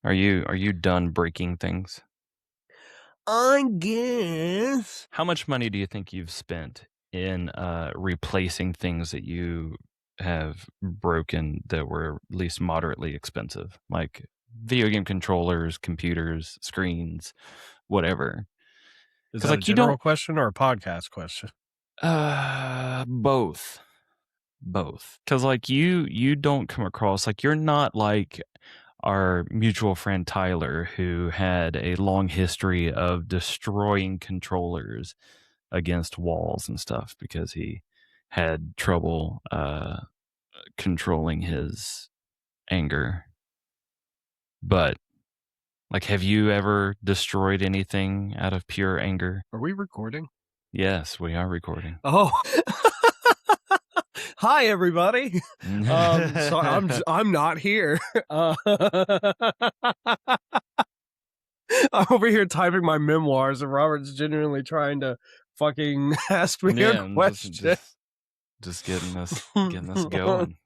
Are you done breaking things? I guess. How much money do you think you've spent in replacing things that you have broken that were at least moderately expensive, like video game controllers, computers, screens, whatever? Is 'Cause, that a like, you general don't question or a podcast question? both. Both. 'Cause, like, you don't come across like, you're not like our mutual friend Tyler, who had a long history of destroying controllers against walls and stuff because he had trouble controlling his anger. But, like, have you ever destroyed anything out of pure anger? Are we recording? Yes, we are recording. Oh. Hi, everybody. So I'm not here. I'm over here typing my memoirs, and Robert's genuinely trying to fucking ask me a question. Just getting us going.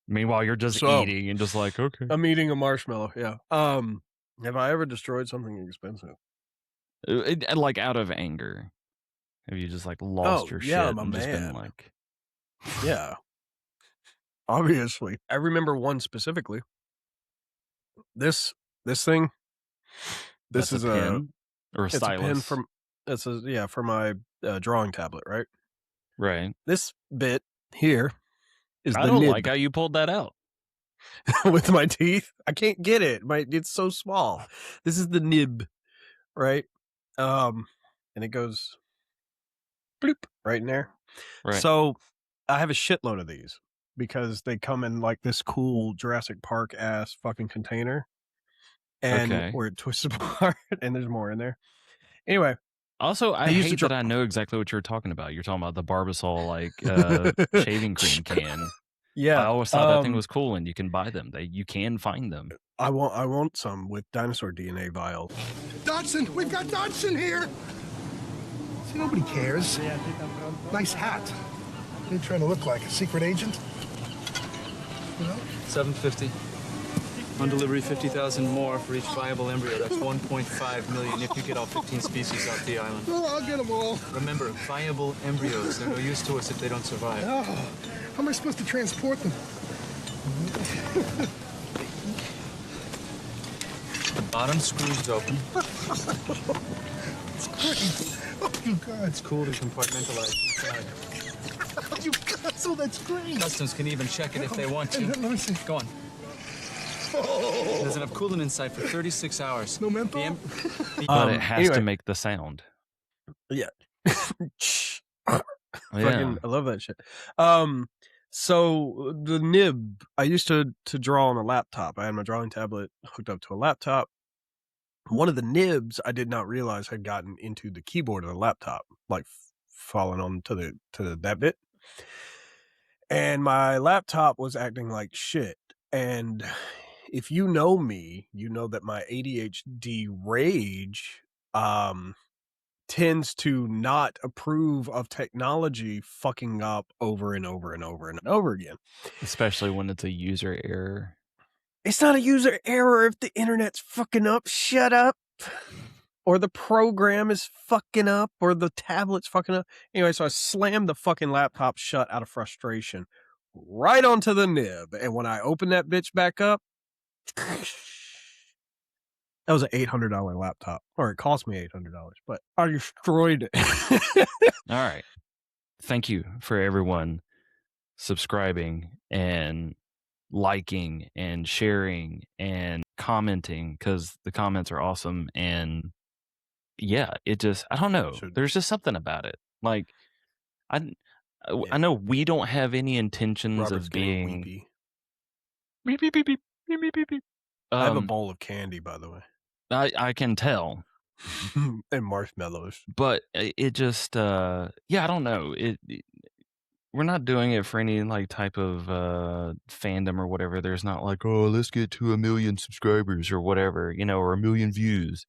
Meanwhile, you're just eating and just like, okay. I'm eating a marshmallow. Yeah. Have I ever destroyed something expensive? Like out of anger. Have you just like lost your shit and just been like, yeah. Obviously. I remember one specifically. This thing. This is a pen or a stylus. A pen for my drawing tablet, right? Right. This bit here is I don't like how you pulled that out. with my teeth. I can't get it. It's so small. This is the nib, right? And it goes bloop right in there. Right. So I have a shitload of these because they come in like this cool Jurassic Park ass fucking container, and where it twists apart, and there's more in there. Anyway. Also, I hate that I know exactly what you're talking about. You're talking about the Barbasol like shaving cream can. Yeah, I always thought that thing was cool, and you can buy them. You can find them. I want some with dinosaur DNA vials. Dodson, we've got Dodson here. See, nobody cares. Nice hat. You're trying to look like a secret agent. You know? $750. On delivery, 50,000 more for each viable embryo. That's 1.5 million if you get all 15 species off the island. Oh, I'll get them all. Remember, viable embryos. They're no use to us if they don't survive. Oh, how am I supposed to transport them? The bottom screw's open. It's great. Oh, you God. It's cool to compartmentalize inside. Oh, you God, so that's great. Customs can even check it if they want to. Let me see. Go on. Oh. There's enough coolant inside for 36 hours. No menthol? But it has to make the sound. Yeah. Yeah. I love that shit. So the nib, I used to draw on a laptop. I had my drawing tablet hooked up to a laptop. One of the nibs I did not realize had gotten into the keyboard of the laptop, like falling onto that bit. And my laptop was acting like shit. And if you know me, you know that my ADHD rage tends to not approve of technology fucking up over and over and over and over again. Especially when it's a user error. It's not a user error if the internet's fucking up. Shut up. Or the program is fucking up, or the tablet's fucking up. Anyway, so I slammed the fucking laptop shut out of frustration right onto the nib. And when I opened that bitch back up, that was an $800 laptop, or it cost me $800, but I destroyed it. All right. Thank you for everyone subscribing and liking and sharing and commenting, because the comments are awesome. And yeah, it just, I don't know. There's just something about it. Like, I know we don't have any intentions Robert's of being weepy. Beep, beep, beep, beep, beep, beep, beep, beep. I have a bowl of candy, by the way. I can tell. And marshmallows. But it just, yeah, I don't know. We're not doing it for any like type of fandom or whatever. There's not like, oh, let's get to 1 million subscribers or whatever, or 1 million views.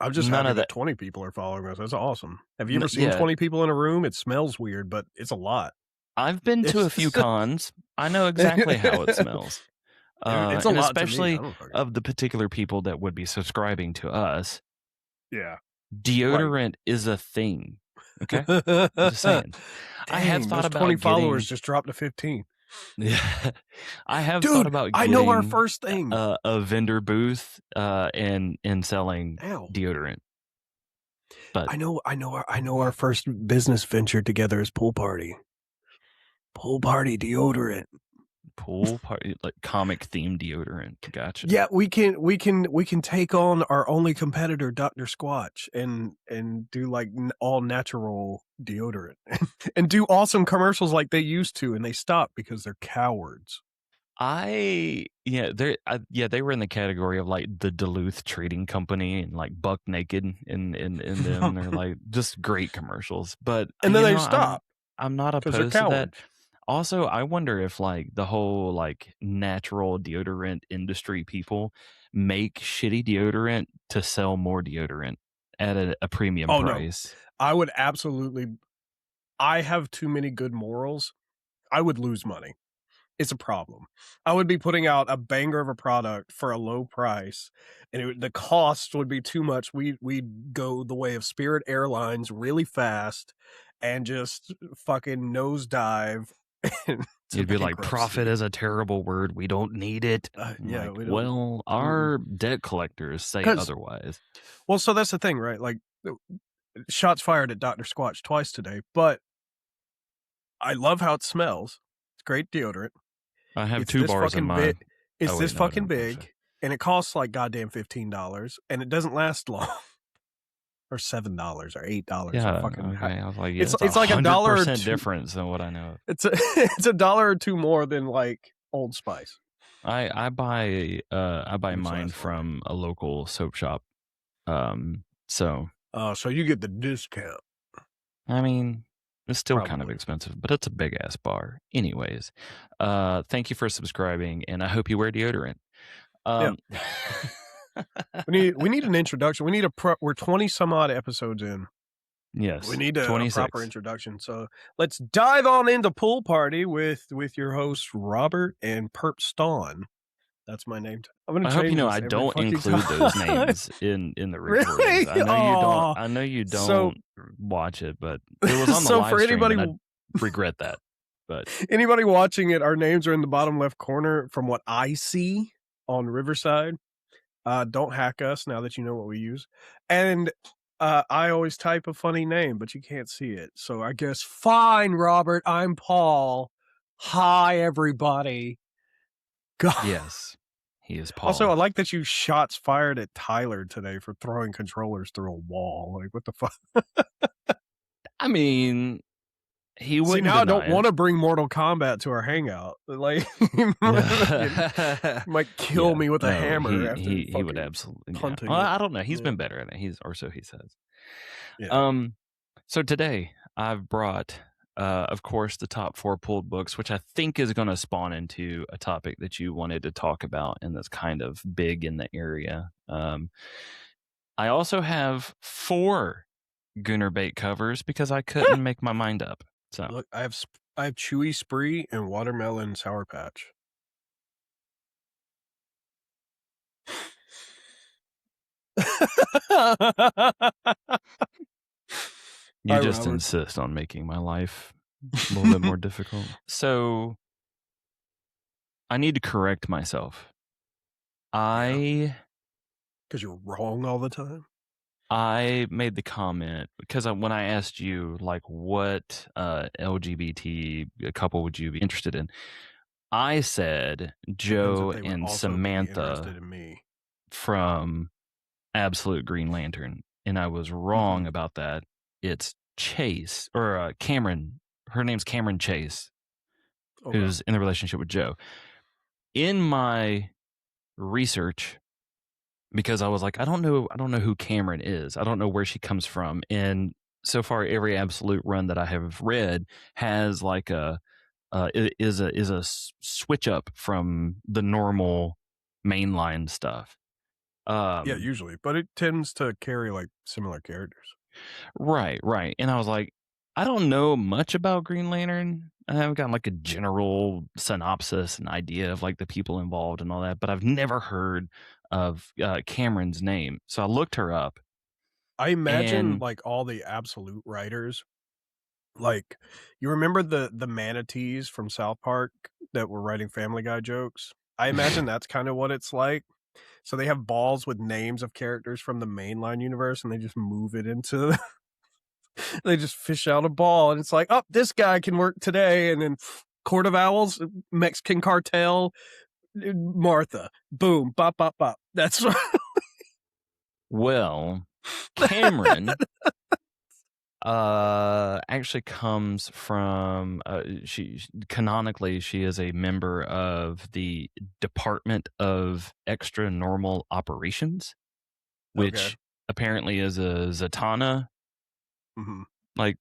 I'm just happy that 20 people are following us. That's awesome. Have you ever seen 20 people in a room? It smells weird, but it's a lot. I've been to a few cons. I know exactly how it smells. It's a and lot to me. especially I don't fucking. of the particular people that would be subscribing to us, Yeah. deodorant is a thing. Okay? I'm just saying. I have Dang, thought those 20 about followers getting just dropped to 15. yeah. I have thought Dude, about I know our getting first thing. a vendor booth and selling Ow. deodorant. But I know our first business venture together is pool party. Pool party deodorant. pool party, like comic themed deodorant. Gotcha. Yeah, we can take on our only competitor, Dr. Squatch, and do like all natural deodorant and do awesome commercials like they used to, and they stopped because they're cowards. they were in the category of like the Duluth Trading Company and like Buck Naked in them, and they're like just great commercials. But And then they I'm stopped not because they're opposed to that. cowards. Also, I wonder if like the whole like natural deodorant industry people make shitty deodorant to sell more deodorant at a premium Oh, no. price. I would absolutely. I have too many good morals. I would lose money. It's a problem. I would be putting out a banger of a product for a low price, and the cost would be too much. We'd go the way of Spirit Airlines really fast and just fucking nosedive. You'd be like, profit is a terrible word. We don't need it. Yeah, like, we don't. well, our debt collectors say 'Cause- otherwise. Well, so that's the thing, right? Like, shots fired at Dr. Squatch twice today, but I love how it smells. It's great deodorant. I have It's 2 this bars in fucking mine. It's Oh, wait, this no, I fucking don't. big, and it costs like goddamn $15, and it doesn't last long. Or $7 or $8 Yeah, or fucking. okay. I was like, yeah, It's like $1 or 100% $2 difference than what I know. It's $1 or $2 more than like Old Spice. I buy Which mine lasts longer. from a local soap shop. So So you get the discount. I mean, it's still kind of Probably. expensive, but it's a big ass bar. Anyways, thank you for subscribing, and I hope you wear deodorant. We need an introduction. We need we're 20 some odd episodes in. Yes, We need a 26. proper introduction. So let's dive on into Pool Party with your hosts Robert and Perp Stawn. That's my name. I'm gonna. I hope you know this I every don't fucking include time. those names in the Really? recordings. I know you Aw. don't. I know you don't So- watch it, but it was on the So live for stream, anybody- and I regret that. But Anybody watching it, our names are in the bottom left corner from what I see on Riverside. Don't hack us now that you know what we use. And I always type a funny name, but you can't see it. So I guess, fine, Robert, I'm Paul. Hi, everybody. God. yes, he is Paul. Also, I like that you shots fired at Tyler today for throwing controllers through a wall. Like, what the fuck? I mean, he See, wouldn't. now I don't want to bring Mortal Kombat to our hangout. Like, he might kill me with a hammer. After He would absolutely. Yeah. punting Well, it. I don't know. He's Yeah. been better at it. Or so he says. Yeah. So today I've brought, of course, the top 4 pulled books, which I think is going to spawn into a topic that you wanted to talk about, and that's kind of big in the area. I also have 4 Goonerbait covers because I couldn't make my mind up. So Look, I have Chewy Spree and Watermelon Sour Patch. you Hi, just Robert. insist on making my life a little bit more difficult. So I need to correct myself. Because you're wrong all the time. I made the comment because when I asked you, like, what LGBT couple would you be interested in? I said Joe Depends if they would and also be Samantha interested in me. from Absolute Green Lantern, and I was wrong about that. It's Chase or Cameron. Her name's Cameron Chase, Okay. who's in the relationship with Joe. In my research, because I was like, I don't know who Cameron is. I don't know where she comes from. And so far, every Absolute run that I have read has like is a switch up from the normal mainline stuff. Yeah, usually, but it tends to carry like similar characters. Right. And I was like, I don't know much about Green Lantern. I've got like a general synopsis and idea of like the people involved and all that, but I've never heard of Cameron's name. So I looked her up. I imagine And like all the absolute writers, like you remember the manatees from South Park that were writing Family Guy jokes? I imagine that's kind of what it's like. So they have balls with names of characters from the mainline universe, and they just move it into. They just fish out a ball, and it's like, oh, this guy can work today, and then Court of Owls, Mexican Cartel, Martha, boom, bop, bop, bop. That's well, Cameron actually comes from she canonically she is a member of the Department of Extra Normal Operations, which apparently is a Zatanna like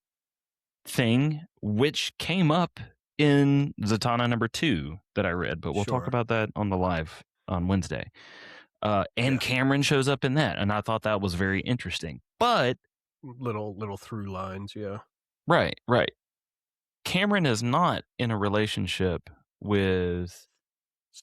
thing, which came up in Zatanna number 2 that I read, but we'll talk about that on the live on Wednesday. And Cameron shows up in that, and I thought that was very interesting. But little through lines, right. Cameron is not in a relationship with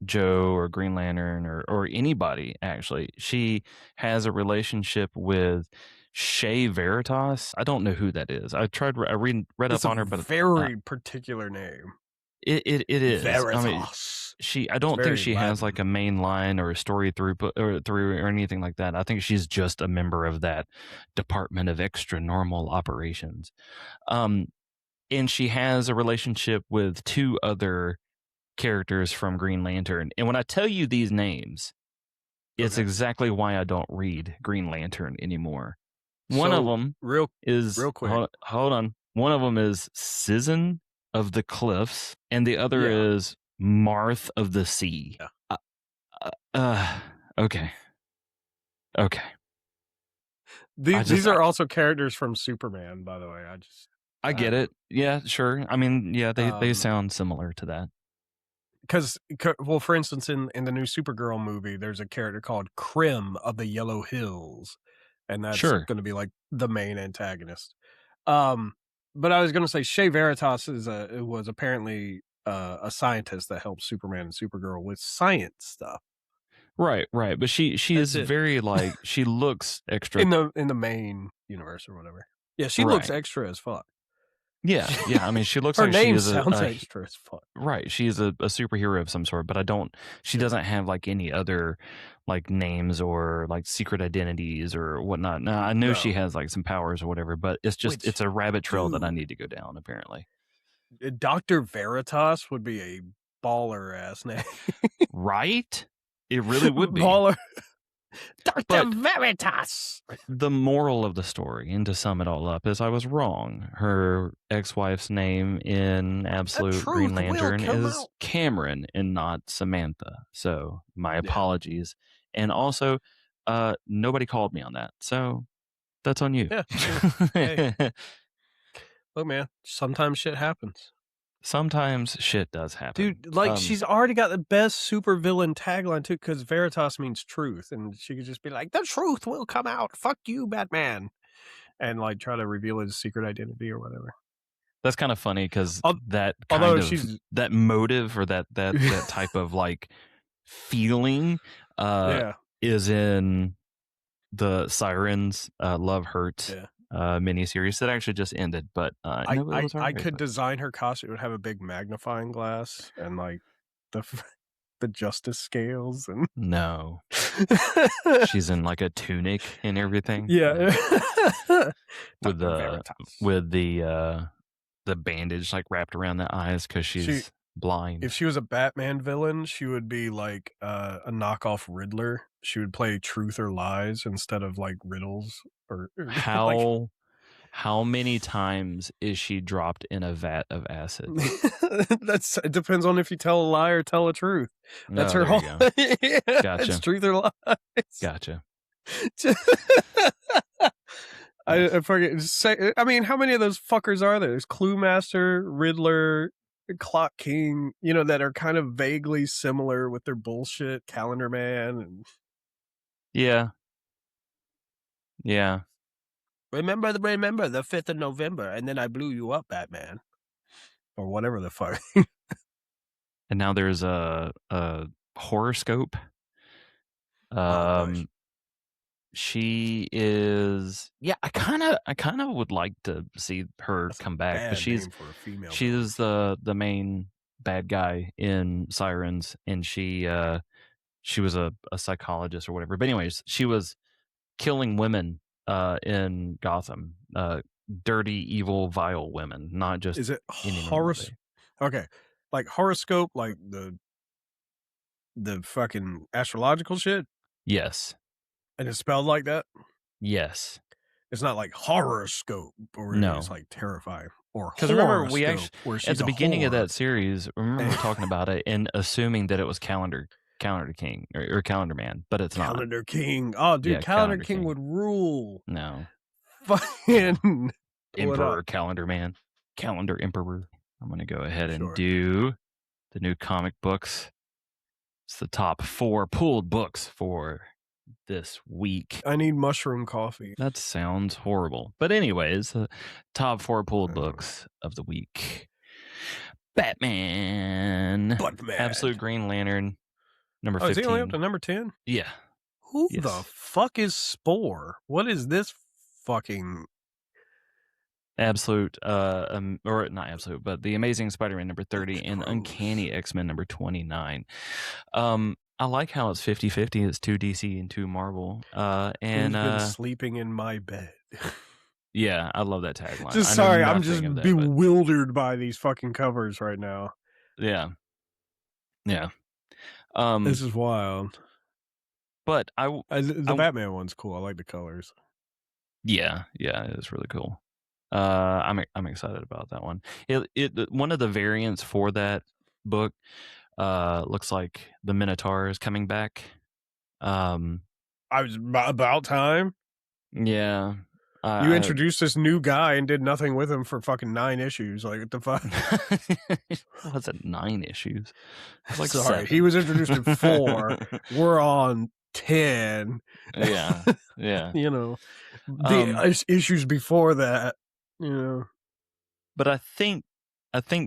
Joe or Green Lantern or anybody, actually. She has a relationship with Shea Veritas. I don't know who that is. I read it's up on her, but very particular name. It is. Veritas. I mean, I don't think she has like a main line or a story through or anything like that. I think she's just a member of that Department of Extra Normal Operations. And she has a relationship with 2 other characters from Green Lantern. And when I tell you these names, it's exactly why I don't read Green Lantern anymore. One of them is real quick. Hold on. One of them is Citizen of the Cliffs, and the other is Marth of the Sea. Okay. These are also characters from Superman, by the way. I get it. Yeah, sure. I mean, yeah, they sound similar to that. Because, well, for instance, in the new Supergirl movie, there's a character called Krim of the Yellow Hills, and that's going to be like the main antagonist. But I was going to say Shea Veritas was apparently a scientist that helped Superman and Supergirl with science stuff. Right. But she is very like she looks extra in the main universe or whatever. Yeah, she looks extra as fuck. Yeah. I mean, she looks her like name she is sounds extra as fuck. Right. She is a superhero of some sort, but she doesn't have like any other like names or like secret identities or whatnot. Now, I know she has like some powers or whatever, but it's a rabbit trail that I need to go down, apparently. Dr. Veritas would be a baller ass name. Right? It really would be. Baller. Dr. Veritas. The moral of the story, and to sum it all up, is I was wrong. Her ex-wife's name in Absolute Green Lantern is Cameron and not Samantha. So my apologies. And also, nobody called me on that. So that's on you. Yeah. Hey. Look, man, sometimes shit happens. Sometimes shit does happen. Dude, like, she's already got the best supervillain tagline, too, because Veritas means truth. And she could just be like, the truth will come out. Fuck you, Batman. And, like, try to reveal his secret identity or whatever. That's kind of funny because that motive or that type of, like, feeling is in the Sirens Love Hurts miniseries that actually just ended, but I could design her costume. It would have a big magnifying glass and like the justice scales and no, she's in like a tunic and everything. Yeah, with the bandage like wrapped around the eyes because she's blind. If she was a Batman villain, she would be like a knockoff Riddler. She would play Truth or Lies instead of like riddles. Or how many times is she dropped in a vat of acid? It depends on if you tell a lie or tell a truth. That's her whole. Yeah, gotcha. It's Truth or Lies. Gotcha. I forget. I mean, how many of those fuckers are there? There's Clue Master, Riddler, Clock King. That are kind of vaguely similar with their bullshit. Calendar Man and yeah. remember the 5th of November, and then I blew you up, Batman, or whatever the fuck. And now there's a horoscope. Nice. She is, yeah. I kind of would like to see her That's come a back bad because she's name for a female. she's the main bad guy in Sirens, and she was a psychologist or whatever. But anyways, she was killing women in Gotham, dirty, evil, vile women, not just Is it any normal day. Okay, like horoscope, like the fucking astrological shit, Yes, and it's spelled like that. yes. It's not like horoscope, or No. it's like terrifying, or Because remember, we horoscope, actually where at she's the a beginning of whore. that series, remember we were talking about it and assuming that it was Calendar King or Calendar Man, but it's not. Calendar King. Oh, dude, Yeah, Calendar Calendar King King. would rule. No, Fucking Emperor Calendar Man, Calendar Emperor. I'm gonna go ahead and do the new comic books. It's the top 4 pulled books for this week. I need mushroom coffee. That sounds horrible. But anyways, the top 4 pulled books of the week. Batman. Absolute Green Lantern. Number 15. Is he only up to number 10? Yeah. Who the fuck is Spore? What is this fucking... Absolute, or not Absolute, but The Amazing Spider-Man number 30 and Uncanny X-Men number 29. I like how it's 50-50. It's 2 DC and 2 Marvel. And who's been sleeping in my bed? Yeah, I love that tagline. Just sorry, I'm just bewildered by these fucking covers right now. Yeah. Yeah. This is wild. But the Batman one's cool. I like the colors. Yeah, it is really cool. I'm excited about that one. It one of the variants for that book looks like the Minotaur is coming back. I was about time. Yeah. You introduced this new guy and did nothing with him for fucking 9 issues. Like, what the fuck? Was it 9 issues? Like sorry, 7. he was introduced in 4. We're on 10. Yeah. You know, the issues before that. You know, but I think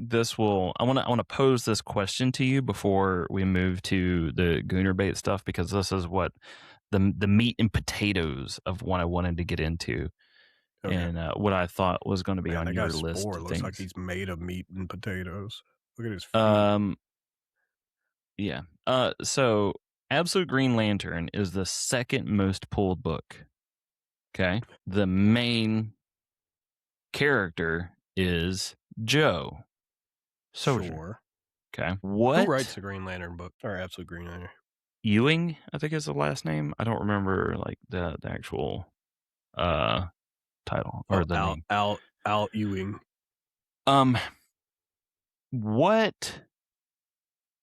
this will. I want to pose this question to you before we move to the Goonerbait stuff, because this is what the meat and potatoes of what I wanted to get into. Okay. And what I thought was going to be on your list of looks things. like he's made of meat and potatoes. Look at his feet. Yeah. So Absolute Green Lantern is the second most pulled book. Okay. The main character is Joe. Sure. Okay. What? Who writes the Green Lantern book, or Absolute Green Lantern? Ewing, I think is the last name. I don't remember like the actual title or the name. Al Ewing. What,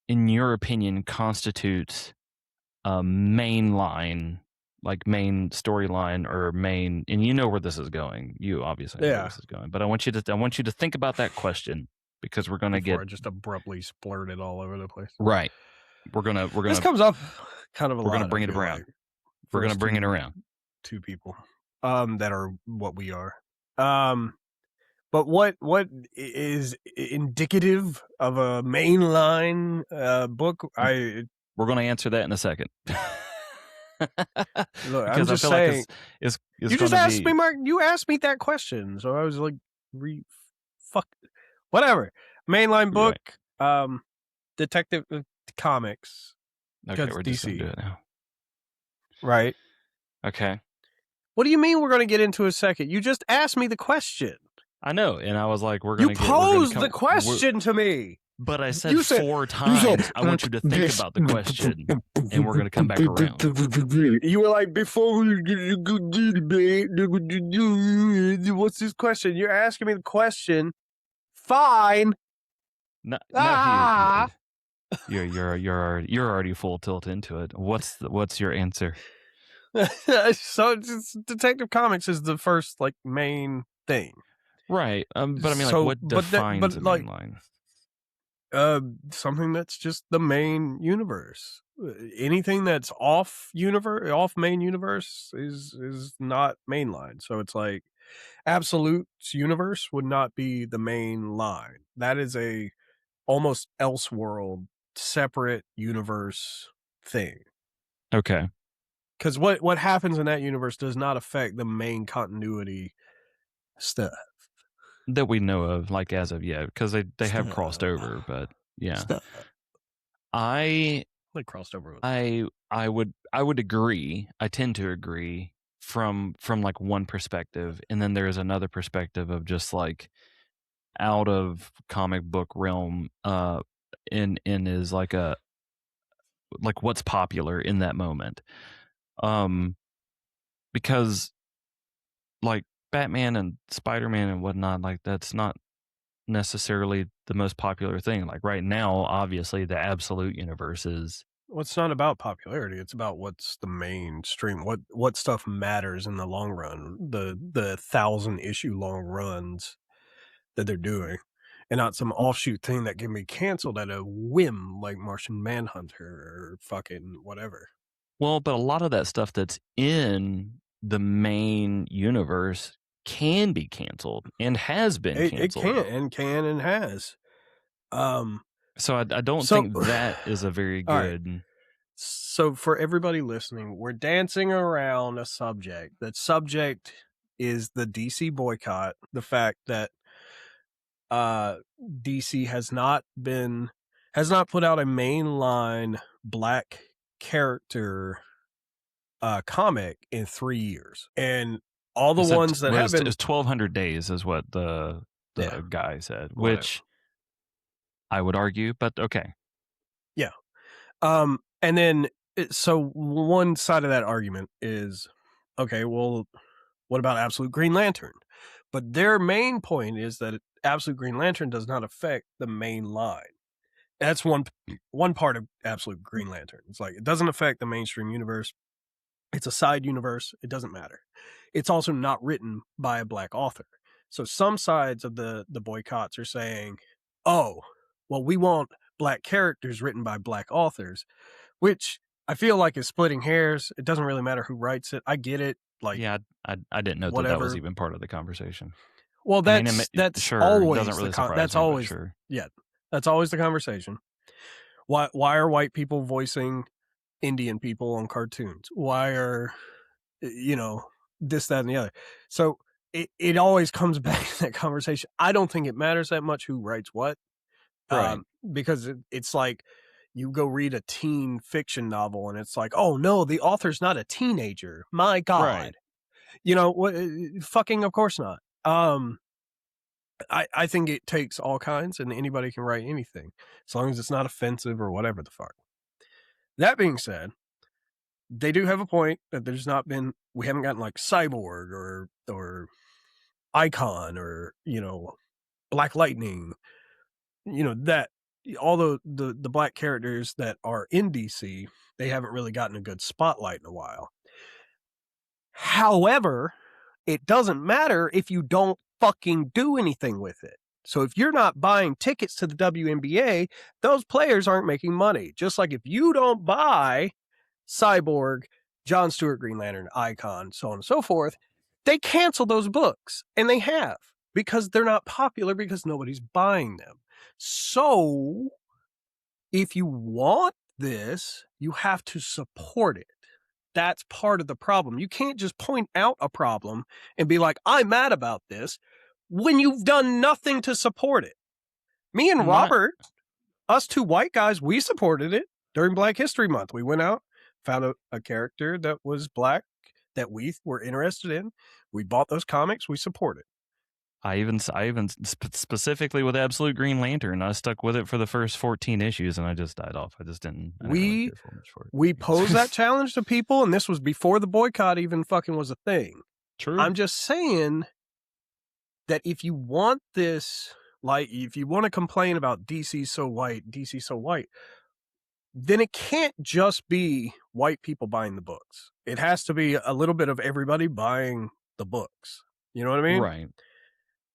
in your opinion, constitutes a mainline, like main storyline or main? And you know where this is going. You obviously know where this is going. But I want you to think about that question, because we're gonna get just abruptly splurted all over the place. Right. We're gonna. This comes up kind of a lot. We're gonna bring it around. Like, we're gonna bring it around. 2 people, that are what we are. But what is indicative of a mainline book? We're gonna answer that in a second. Look, I'm just saying. Like it's you just asked me, Mark. You asked me that question, so I was like, whatever. Mainline book, right. Detective Comics. Okay, we're DC. Just gonna do it now. Right. Okay. What do you mean we're going to get into a second? You just asked me the question. I know, and I was like, we're going to You posed the question to me. But I said 4 times, I want you to think about the question, and we're going to come back around. You were like, before we go do debate, what's this question? You're asking me the question. Fine. You're already full tilt into it. What's your answer? So Detective Comics is the first like main thing, right? But I mean, like, what defines a mainline? Something that's just the main universe. Anything that's off main universe is not mainline. So it's like Absolute's universe would not be the main line. That is a almost Elseworld separate universe thing. Okay. Because what happens in that universe does not affect the main continuity stuff. That we know of, like, as of yet, because they have crossed over, but yeah. Stuff. I They crossed over with I would agree. I tend to agree from like one perspective, and then there's another perspective of just like out of comic book realm, in is like a like what's popular in that moment. Because like Batman and Spider-Man and whatnot, like that's not necessarily the most popular thing. Like right now, obviously the Absolute universe is. Well, it's not about popularity. It's about what's the mainstream. What stuff matters in the long run. The 1,000-issue long runs that they're doing, and not some offshoot thing that can be canceled at a whim, like Martian Manhunter or fucking whatever. Well, but a lot of that stuff that's in the main universe can be canceled and has been canceled. It can and has. So I don't think that is a very good. Right. So for everybody listening, we're dancing around a subject. That subject is the DC boycott. The fact that DC has not put out a mainline black character comic in 3 years, and all the ones that have been, it's 1,200 days is what the guy said, which I would argue, but okay. Yeah. And then so one side of that argument is, okay, well, what about Absolute Green Lantern? But their main point is that Absolute Green Lantern does not affect the main line. That's one part of Absolute Green Lantern. It's like, it doesn't affect the mainstream universe. It's a side universe. It doesn't matter. It's also not written by a black author. So some sides of the boycotts are saying, oh, well, we want black characters written by black authors, which I feel like is splitting hairs. It doesn't really matter who writes it. I get it. Like, yeah, I didn't know that was even part of the conversation. Well, that's sure, always doesn't really surprise that's me, always sure. Yeah, that's always the conversation. Why are white people voicing Indian people on cartoons? Why are this, that, and the other? So it always comes back to that conversation. I don't think it matters that much who writes what, right? Because it's like you go read a teen fiction novel and it's like, oh no, the author's not a teenager. My God, right. What? Fucking, of course not. I think it takes all kinds, and anybody can write anything as long as it's not offensive or whatever the fuck. That being said, they do have a point that we haven't gotten like Cyborg or Icon or Black Lightning, that all the black characters that are in DC, they haven't really gotten a good spotlight in a while. However, it doesn't matter if you don't fucking do anything with it. So if you're not buying tickets to the WNBA, those players aren't making money. Just like if you don't buy Cyborg, John Stewart, Green Lantern, Icon, so on and so forth, they cancel those books. And they have, because they're not popular, because nobody's buying them. So if you want this, you have to support it. That's part of the problem. You can't just point out a problem and be like, I'm mad about this, when you've done nothing to support it. Me and Robert, us two white guys, we supported it during Black History Month. We went out, found a character that was black that we were interested in. We bought those comics. We support it. I even specifically with Absolute Green Lantern, I stuck with it for the first 14 issues, and I just died off. I didn't really care so much for it. We posed that challenge to people, and this was before the boycott even fucking was a thing. True. I'm just saying that if you want this, like, if you want to complain about DC so white, then it can't just be white people buying the books. It has to be a little bit of everybody buying the books. You know what I mean? Right.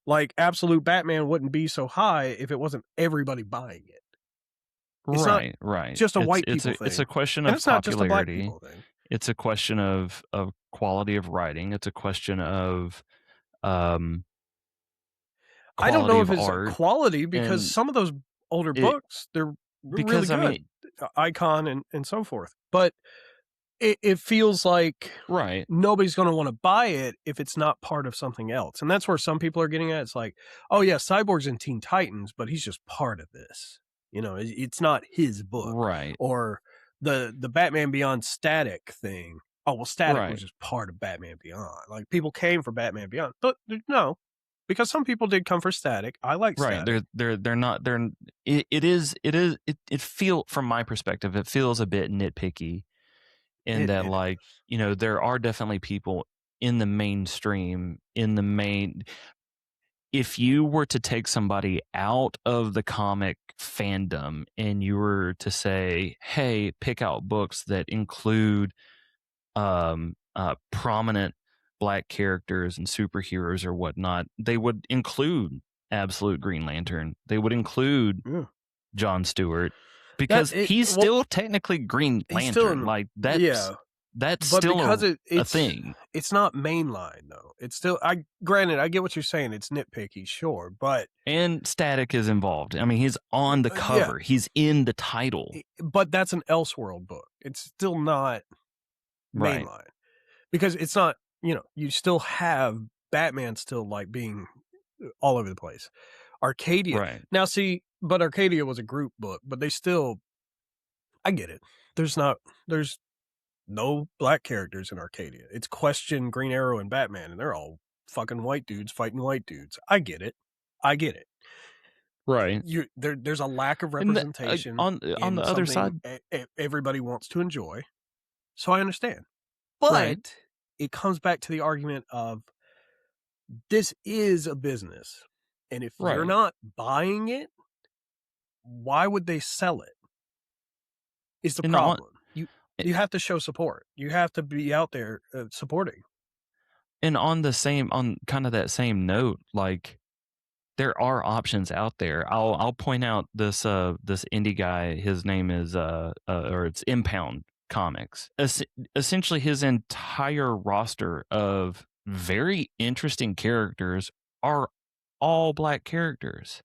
Like, Absolute Batman wouldn't be so high if it wasn't everybody buying it. It's right. Just a white people thing. It's a question of it's not just a black popularity. people thing. It's a question of quality of writing. It's a question of um, I don't know quality if of it's art, quality because and some of those older it books, they're really because I good. mean, Icon and so forth. But it feels like right, nobody's going to want to buy it if it's not part of something else. And that's where some people are getting at. It's like, oh yeah, Cyborg's in Teen Titans, but he's just part of this. You know, it's not his book. right, Or the Batman Beyond Static thing. Oh, well, Static was right, just part of Batman Beyond. Like, people came for Batman Beyond. But no, because some people did come for Static. I like right. Static. They're not. It feel from my perspective, it feels a bit nitpicky in that, It like, is. you know, there are definitely people in the mainstream, in the main. If you were to take somebody out of the comic fandom and you were to say, hey, pick out books that include prominent black characters and superheroes or whatnot, they would include Absolute Green Lantern. They would include Yeah. John Stewart because he's still technically Green he's still Lantern. Like that's yeah. that's But still because a thing. it's not mainline though. It's still granted, I get what you're saying. It's nitpicky, sure, but And Static is involved. I mean, he's on the yeah, cover. He's in the title. but that's an Elseworld book. It's still not Right. mainline because it's not. You know, you still have Batman still like being all over the place. Arcadia Right. now, see, but Arcadia was a group book, but they still. I get it. There's no black characters in Arcadia. It's Question, Green Arrow, and Batman, and they're all fucking white dudes fighting white dudes. I get it. Right. There's a lack of And representation on the other side, everybody wants to enjoy. So I understand. But right. it comes back to the argument of this is a business. And if you're Right. not buying it, why would they sell it? Is the And problem. You have to show support. You have to be out there supporting. And on kind of that same note, like, there are options out there. I'll point out this indie guy. His name is or it's Impound Comics. Essentially, his entire roster of very interesting characters are all black characters.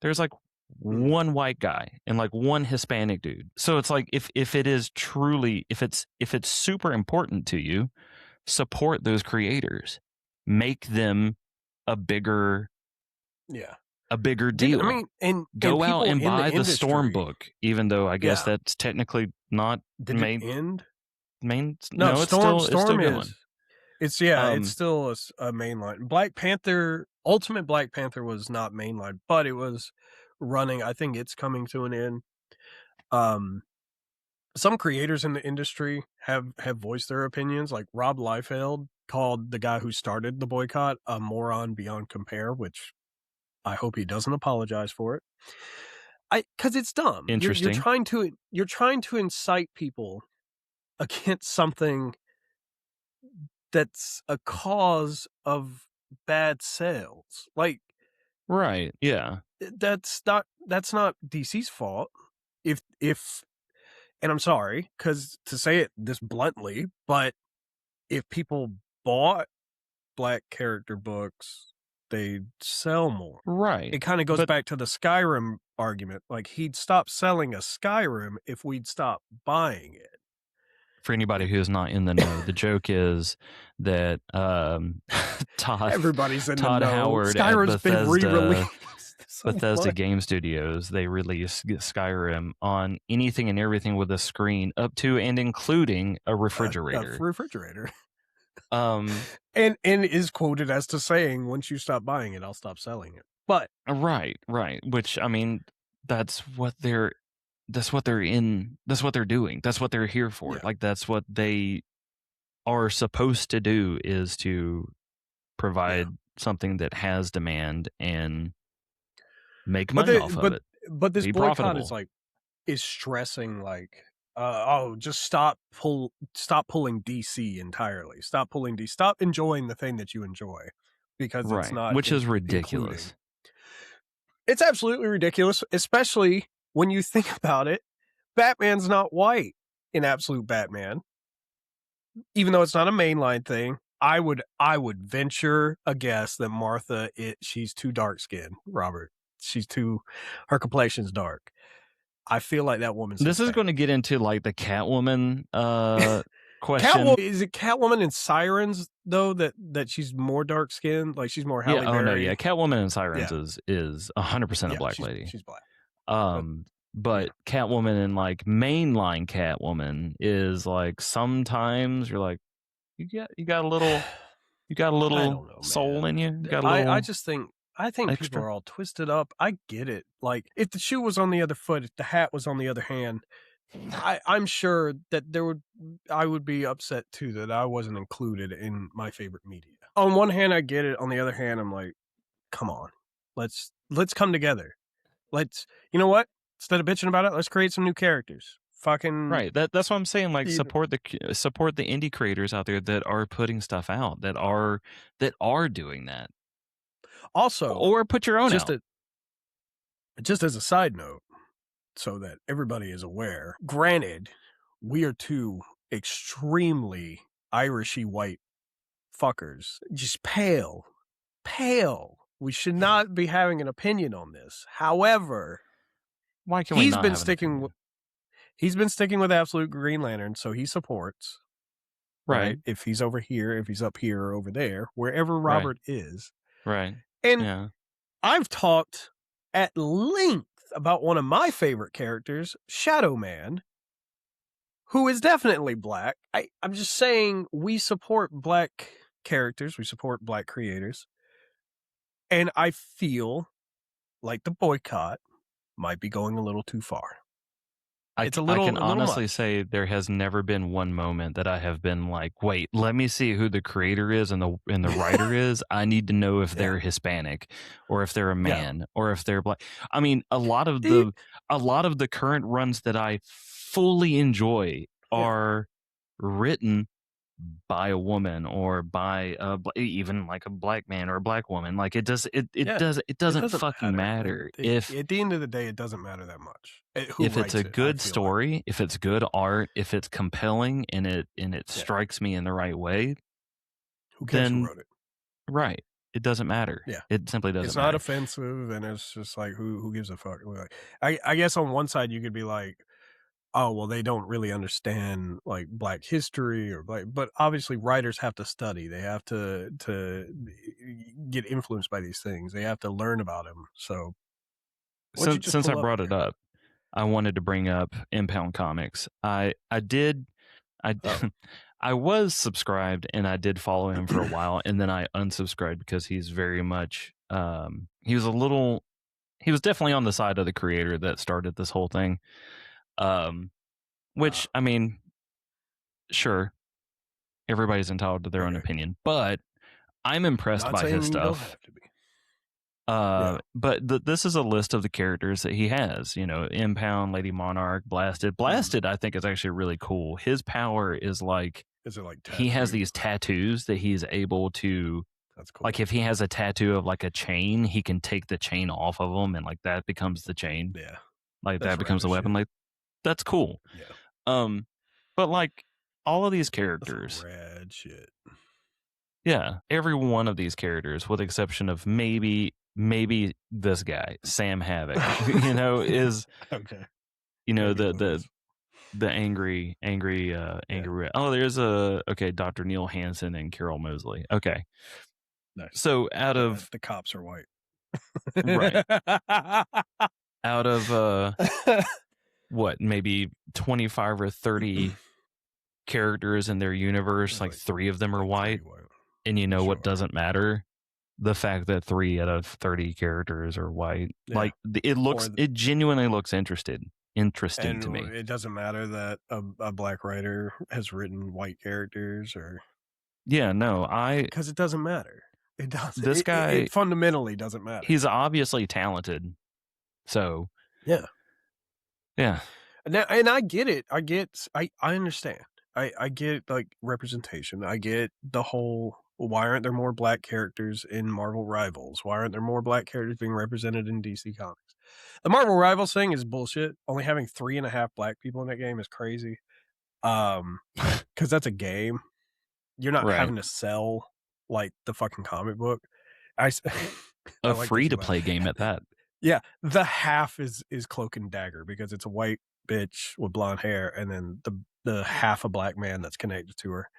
There's like one white guy and like one Hispanic dude. So it's like if it is truly if it's super important to you, support those creators. Make them a bigger deal. I mean, and go and out and people in buy the industry, Storm book, even though I guess Yeah. that's technically not Did it end? main. No, No, it's still going. It's it's still a mainline. Black Panther, Ultimate Black Panther was not mainline, but it was running. I think it's coming to an end. Some creators in the industry have voiced their opinions. Like Rob Liefeld called the guy who started the boycott a moron beyond compare, which I hope he doesn't apologize for it. Because it's dumb. Interesting. You're trying to incite people against something that's a cause of bad sales. Like, right, yeah, that's not DC's fault. If and I'm sorry because to say it this bluntly, but if people bought black character books, they'd sell more. right. It kind of goes back to the Skyrim argument. Like, he'd stop selling a Skyrim if we'd stop buying it. For anybody who's not in the know, the joke is that Everybody's in Todd the know. Howard Skyrim's at been re-released. Bethesda Game Studios, they release Skyrim on anything and everything with a screen up to and including a refrigerator. And is quoted as to saying, once you stop buying it, I'll stop selling it. But right. Which, I mean, that's what they're doing. That's what they're here for. Yeah. Like, that's what they are supposed to do, is to provide something that has demand and make money off of it. But this Be boycott profitable. is stressing like, just stop pulling DC entirely. Stop enjoying the thing that you enjoy because it's not, which is ridiculous. Including. It's absolutely ridiculous, especially when you think about it. Batman's not white in Absolute Batman, even though it's not a mainline thing. I would venture a guess that Martha, she's too dark skinned, Robert. Her complexion's dark. I feel like that woman's This is Hispanic. going to get into like the Catwoman question. Is it Catwoman in Sirens though that she's more dark skinned? Like she's more Halle Yeah, oh Berry? no, yeah. Catwoman in Sirens is 100% a black she's, lady. She's black. But Catwoman and like mainline Catwoman is like sometimes you're like you got a little I don't know, soul man. in you. You got a little I just think people extra. are all twisted up. I get it. Like if the shoe was on the other foot, if the hat was on the other hand, I'm sure that I would be upset too that I wasn't included in my favorite media. On one hand, I get it. On the other hand, I'm like, come on, let's come together. You know what? Instead of bitching about it, let's create some new characters. Fucking right. That's what I'm saying. Like support the indie creators out there that are putting stuff out, that are doing that. Also, or put your own out. Just as a side note, so that everybody is aware. Granted, we are two extremely Irishy white fuckers, just pale. We should not be having an opinion on this. However, why can we not have an opinion? He's been sticking with Absolute Green Lantern, so he supports. Right. If he's over here, if he's up here or over there, wherever Robert is. Right. And I've talked at length about one of my favorite characters, Shadow Man, who is definitely black. I'm just saying we support black characters. We support black creators. And I feel like the boycott might be going a little too far. I can honestly say there has never been one moment that I have been like, wait, let me see who the creator is and the writer is. I need to know if they're Hispanic or if they're a man or if they're black. I mean, a lot of the current runs that I fully enjoy are written by a woman or by even like a black man or a black woman. Like it doesn't fucking matter. If at the end of the day, it doesn't matter that much. If it's a good story, if it's good art, if it's compelling and it strikes me in the right way, who cares who wrote it? Right. It doesn't matter. Yeah. It simply doesn't It's matter. not offensive, and it's just like who gives a fuck? I guess on one side you could be like, oh, well, they don't really understand like black history or but obviously writers have to study. They have to get influenced by these things. They have to learn about them. So since I brought it up, I wanted to bring up Impound Comics. I was subscribed and I did follow him for a while, and then I unsubscribed because he's very much he was definitely on the side of the creator that started this whole thing. Which I mean, sure, everybody's entitled to their own opinion, but I'm impressed by his stuff. But this is a list of the characters that he has. You know, Impound, Lady Monarch, Blasted. Blasted, I think, is actually really cool. His power is like, he has these tattoos that he's able to. That's cool. Like if he has a tattoo of like a chain, he can take the chain off of him, and like that becomes the chain. Yeah, like that becomes the weapon. Like that's cool. Yeah. But like all of these characters, rad shit. Yeah, every one of these characters, with the exception of maybe this guy, Sam Havoc, you know, is you know, the angry. Oh, there's Dr. Neil Hansen and Carol Mosley. Okay, nice. So out of the cops are white, right? Out of what, maybe 25 or 30 characters in their universe, like 3 of them are white. And you know what doesn't matter? The fact that 3 out of 30 characters are white. Yeah. Like it genuinely looks interesting to me. It doesn't matter that a black writer has written white characters or. Yeah, no, because it doesn't matter. It doesn't. This guy it fundamentally doesn't matter. He's obviously talented. So yeah. And I get it. I understand. I get like representation. I get the whole, why aren't there more black characters in Marvel Rivals? Why aren't there more black characters being represented in DC Comics? The Marvel Rivals thing is bullshit. Only having 3.5 black people in that game is crazy. Because that's a game. you're not Right. having to sell like the fucking comic book. I A like free to that you play laugh. game at that. Yeah, the half is Cloak and Dagger because it's a white bitch with blonde hair, and then the half a black man that's connected to her.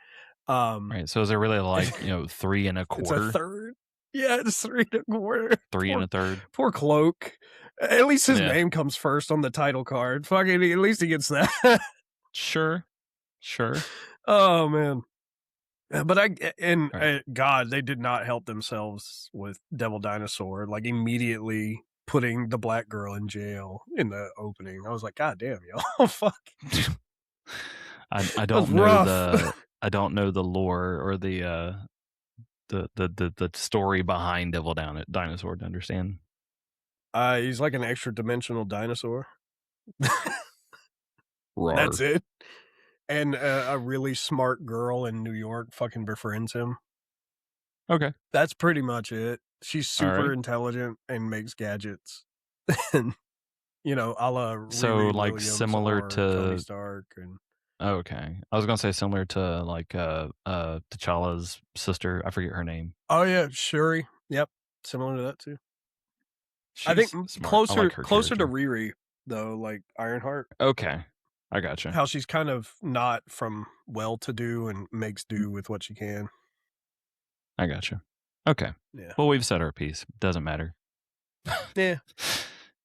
Right. So is it really like 3 and a It's a quarter, third. Yeah, it's 3 1/4. 3 and a third? Poor Cloak. At least his Yeah. name comes first on the title card. Fucking, at least he gets that. Sure. Oh man. But Right. God, they did not help themselves with Devil Dinosaur. Like immediately putting the black girl in jail in the opening. I was like, God damn, y'all, fuck. I don't know rough. I don't know the lore or the story behind Devil Dinosaur to understand. He's like an extra dimensional dinosaur. Rawr. That's it. And a really smart girl in New York fucking befriends him. Okay. That's pretty much it. She's super right. intelligent and makes gadgets. And, a la So, Riri like, Williams similar or to- Tony Stark. And Okay. I was gonna say similar to like T'Challa's sister. I forget her name. oh yeah, Shuri. Yep, similar to that too. I think She's smart. I closer like her to character. Riri though, like Ironheart. Okay. I gotcha. How she's kind of not from well-to-do and makes do with what she can. I gotcha. Okay. Yeah. Well, we've said our piece. Doesn't matter. Yeah.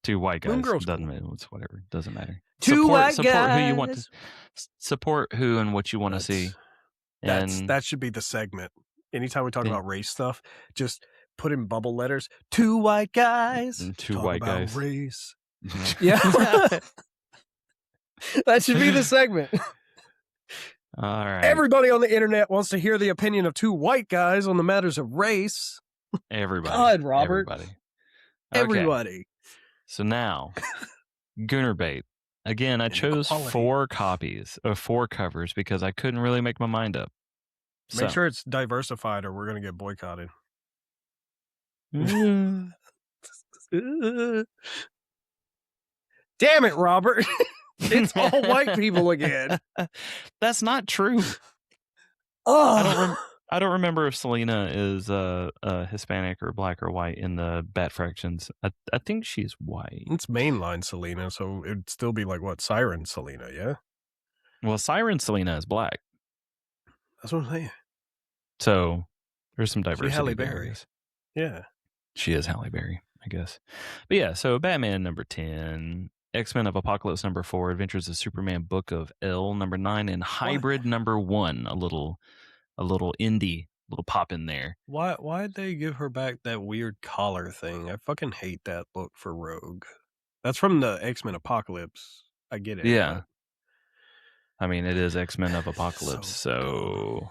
2 white guys. Moon Girl's Doesn't cool. matter. It's whatever. Doesn't matter. Two white support who you want to guys. support who and what you want to see. And That should be the segment. Anytime we talk Yeah. about race stuff, just put in bubble letters. 2 white guys. Two talk white about guys. race. Yeah. That should be the segment. All right. Everybody on the internet wants to hear the opinion of 2 white guys on the matters of race. Everybody. God, Robert. Everybody. Okay. Everybody. So now, Goonerbait. Again, I chose Inequality. 4 copies of 4 covers because I couldn't really make my mind up. Make sure it's diversified or we're going to get boycotted. Mm. Damn it, Robert. It's all white people again. That's not true. Oh, I don't remember if Selena is Hispanic or black or white in the Bat fractions. I think she's white. it's mainline Selena, so it'd still be like what, Siren Selena, yeah? Well, Siren Selena is black, That's what I'm saying. so there's some diversity. Halle there, I Berry. guess. Yeah. She is Halle Berry, I guess. But yeah, so Batman number 10, X-Men of Apocalypse number 4, Adventures of Superman Book of L number 9, and Hybrid number 1. A little indie, little pop in there. Why'd they give her back that weird collar thing? I fucking hate that look for Rogue. That's from the X-Men Apocalypse. I get it. Yeah. I mean, it is X-Men of Apocalypse, So so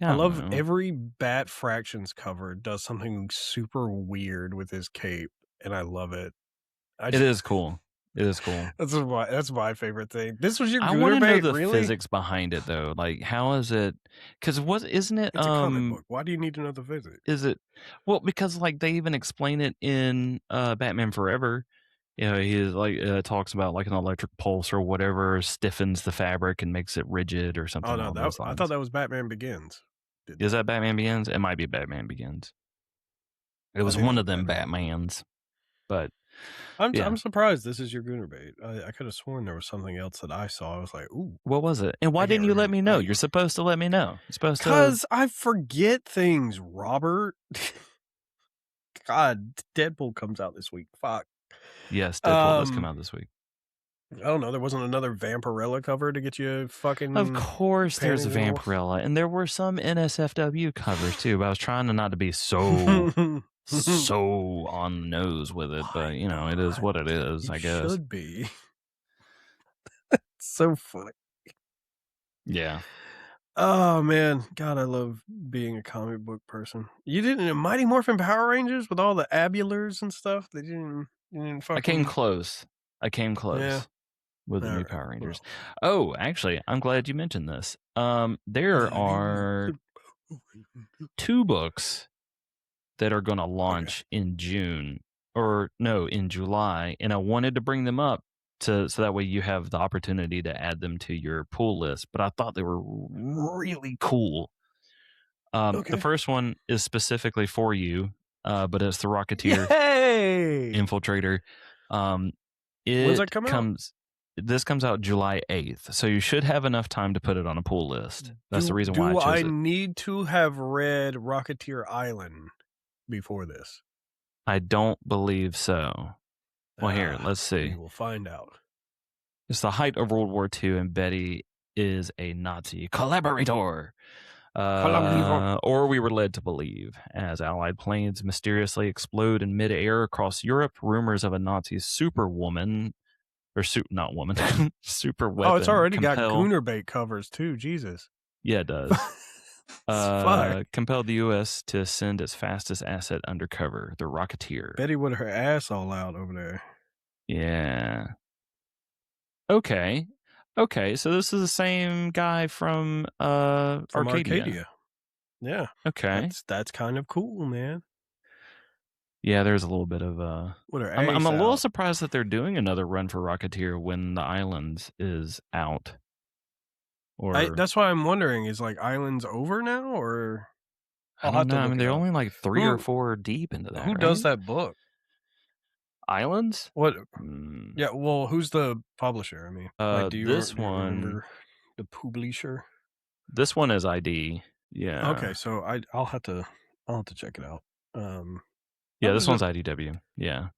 I don't love know. every Bat Fractions cover does something super weird with his cape, and I love it. It is cool. It is cool. That's my favorite thing. This was your I want to know Goonerbait, the really? physics behind it, though. Like, how is it? Because isn't it? It's a comic book. Why do you need to know the physics? Is it? Well, because like they even explain it in Batman Forever. He like talks about like an electric pulse or whatever stiffens the fabric and makes it rigid or something. Oh no, along those I lines. thought that was Batman Begins. Is that Batman Begins? It might be Batman Begins. It was one of them Batmans, but I'm surprised this is your Goonerbait. I could have sworn there was something else that I saw. I was like, ooh. What was it? And why didn't you let me know? You're supposed to let me know. You're supposed to. Because I forget things, Robert. God, Deadpool comes out this week. Fuck. Yes, Deadpool does come out this week. I don't know. There wasn't another Vampirella cover to get you fucking. Of course, there's a panties off. Vampirella, and there were some NSFW covers too. But I was trying to not to be so on the nose with it, but it is what it is. I guess should be. So funny. Yeah. Oh man, God, I love being a comic book person. You didn't Mighty Morphin Power Rangers with all the abulars and stuff. They didn't fucking. I came close. Yeah. With the All new right, Power Rangers. well. Oh, actually, I'm glad you mentioned this. There are 2 books that are going to launch in June, or no, in July, and I wanted to bring them up so that way you have the opportunity to add them to your pull list. But I thought they were really cool. The first one is specifically for you, but it's the Rocketeer Infiltrator. When's that come out? This comes out July 8th, so you should have enough time to put it on a pull list. That's the reason why I chose it. Do I need to have read Rocketeer Island before this? I don't believe so. Well, here, let's see. We will find out. It's the height of World War II, and Betty is a Nazi collaborator. Or we were led to believe, as Allied planes mysteriously explode in midair across Europe, rumors of a Nazi superwoman, or not woman, super weapon. Oh, it's already got Goonerbait covers too. Jesus. Yeah, it does. Compelled the U.S. to send its fastest asset undercover, the Rocketeer. Betty with her ass all out over there. Yeah. Okay, so this is the same guy from Arcadia. Yeah. Okay. That's kind of cool, man. Yeah, there's a little bit of I'm a little surprised that they're doing another run for Rocketeer when the Islands is out. Or that's why I'm wondering, is like Islands over now, or I don't know. I mean, they're only like 3 or 4 deep into that. Who does that book? Islands? What? Yeah. Well, who's the publisher? I mean, do you remember the publisher? This one is ID. Yeah. Okay, so I'll have to check it out. Yeah, this one's IDW. Yeah.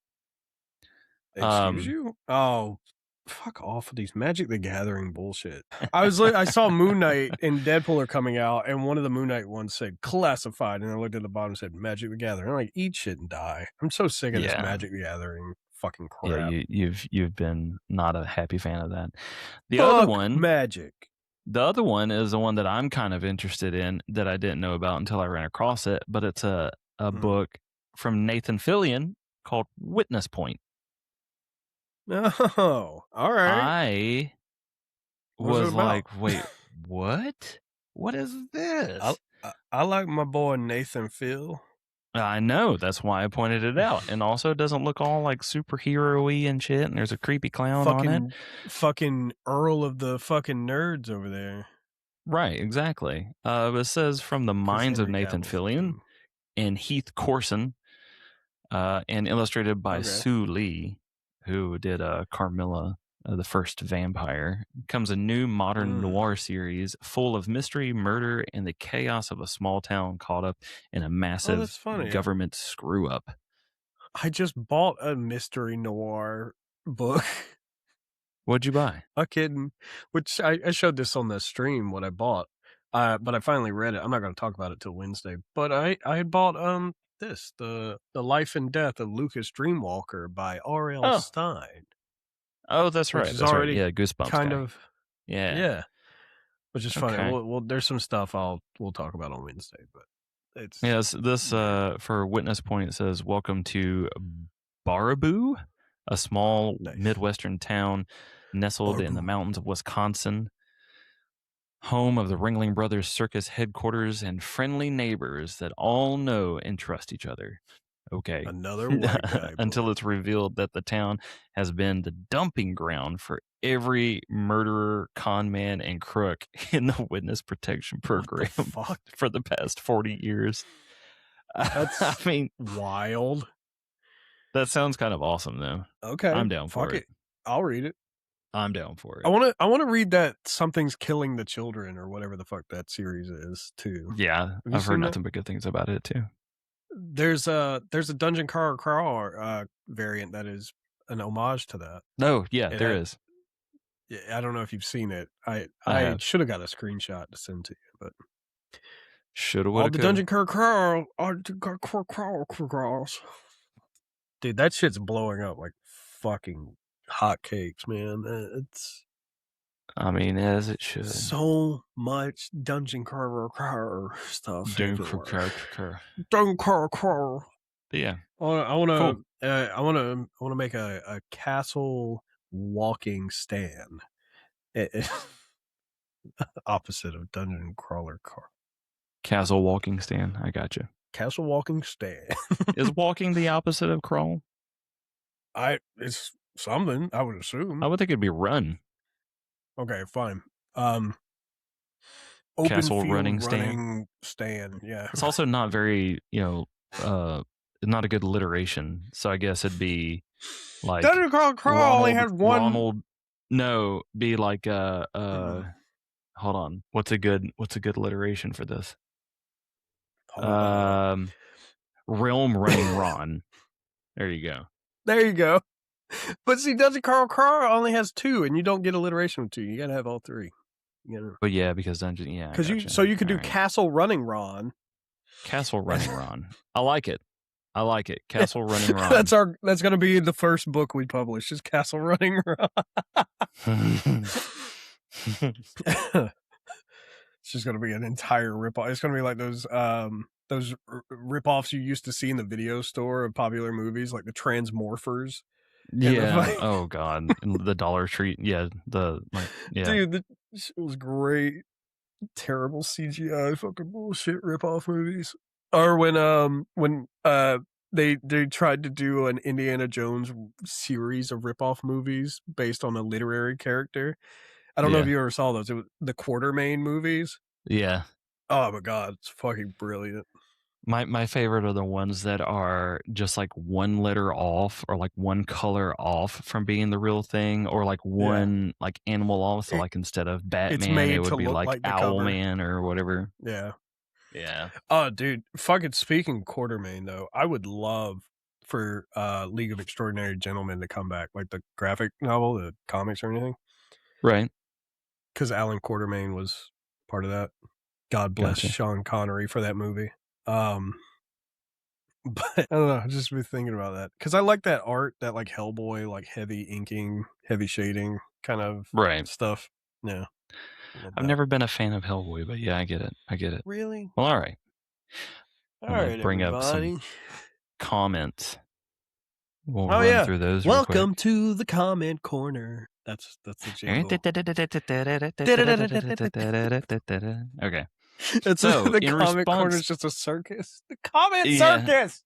Excuse you? Oh, fuck off with these Magic the Gathering bullshit. I saw Moon Knight and Deadpool are coming out, and one of the Moon Knight ones said classified, and I looked at the bottom and said Magic the Gathering. I'm like, eat shit and die. I'm so sick of this Magic the Gathering fucking crap. Yeah, you've been not a happy fan of that. The other one, Magic. The other one is the one that I'm kind of interested in that I didn't know about until I ran across it, but it's a book from Nathan Fillion called Witness Point. Oh, all right. I was like, wait, what? What is this? I like my boy Nathan Phil. I know. That's why I pointed it out. And also, it doesn't look all like superhero-y and shit. And there's a creepy clown on it. Fucking Earl of the fucking nerds over there. Right, exactly. It says from the minds of Nathan Fillion and Heath Corson, and illustrated by Sue Lee, who did Carmilla, the first vampire. Comes a new modern noir series full of mystery, murder, and the chaos of a small town caught up in a massive government screw-up. I just bought a mystery noir book. What'd you buy? I'm kidding. Which I showed this on the stream, what I bought. But I finally read it. I'm not going to talk about it till Wednesday. But I had bought the Life and Death of Lucas Dreamwalker by R.L. Stein. Oh, that's right. That's already right. Yeah, Goosebumps. Kind of. Yeah. Which is funny. Well, there's some stuff we'll talk about on Wednesday, but it's this for Witness Point. It says, "Welcome to Baraboo, a small Midwestern town nestled in the mountains of Wisconsin, home of the Ringling Brothers Circus headquarters and friendly neighbors that all know and trust each other." Okay. Another white guy. Until it's revealed that the town has been the dumping ground for every murderer, con man, and crook in the witness protection program for the past 40 years. That's I mean, wild. That sounds kind of awesome, though. Okay. I'm down for it. I'll read it. I'm down for it. I want to read that Something's Killing the Children or whatever the fuck that series is too. Yeah, I've heard nothing but good things about it too. There's a Dungeon Crawl variant that is an homage to that. No, there is. Yeah, I don't know if you've seen it. I should have got a screenshot to send to you, but should have. All the Dungeon Crawl crawls. Dude, that shit's blowing up like fucking hotcakes, man. It's. I mean, as it should. So much Dungeon Crawl stuff. Dungeon Crawl. Yeah. I want to make a castle walking stand. Opposite of Dungeon Crawler car. Castle walking stand. I got you. Castle walking stand. Is walking the opposite of crawl? It's something, I would assume. I would think it'd be Run. Okay, fine. Open Castle field running running stand. stand. Yeah. It's also not very, not a good alliteration. So I guess it'd be like Dungeon Crawl only has one. Ronald. No, be like Mhm. hold on. What's a good alliteration for this? Hold on. Realm Running Ron. There you go. There you go. But see, Dungeon Crawl only has 2, and you don't get alliteration with 2. You gotta have all 3. You know. But yeah, because Dungeon, yeah, Because you could do Castle Running Ron. Castle Running Ron. I like it. Castle Running Ron. That's gonna be the first book we publish is Castle Running Ron. It's just gonna be an entire ripoff. It's gonna be like those ripoffs you used to see in the video store of popular movies, like the Transmorphers. Yeah. Oh god. And the Dollar Tree. Yeah. Yeah. Dude, it was great. Terrible CGI fucking bullshit ripoff movies. Or when they tried to do an Indiana Jones series of ripoff movies based on a literary character. I don't know if you ever saw those. It was the Quartermain movies. Yeah. Oh my god, it's fucking brilliant. My favorite are the ones that are just like one letter off or like one color off from being the real thing, or like one like animal off. So like instead of Batman, it would be like Owlman or whatever. Yeah. Yeah. Oh, dude. Fucking speaking Quartermain though, I would love for League of Extraordinary Gentlemen to come back, like the graphic novel, the comics or anything. Right. Because Alan Quartermain was part of that. God bless Sean Connery for that movie. But I don't know, I've just been thinking about that. Because I like that art, that like Hellboy, like heavy inking, heavy shading kind of stuff. Yeah. I've never been a fan of Hellboy, but yeah, I get it. Really? Well, all right. All right, bring everybody. up some comments. We'll run through those. Welcome to the comment corner. That's the jingle. Okay. So the comment corner is just a circus. The comment circus.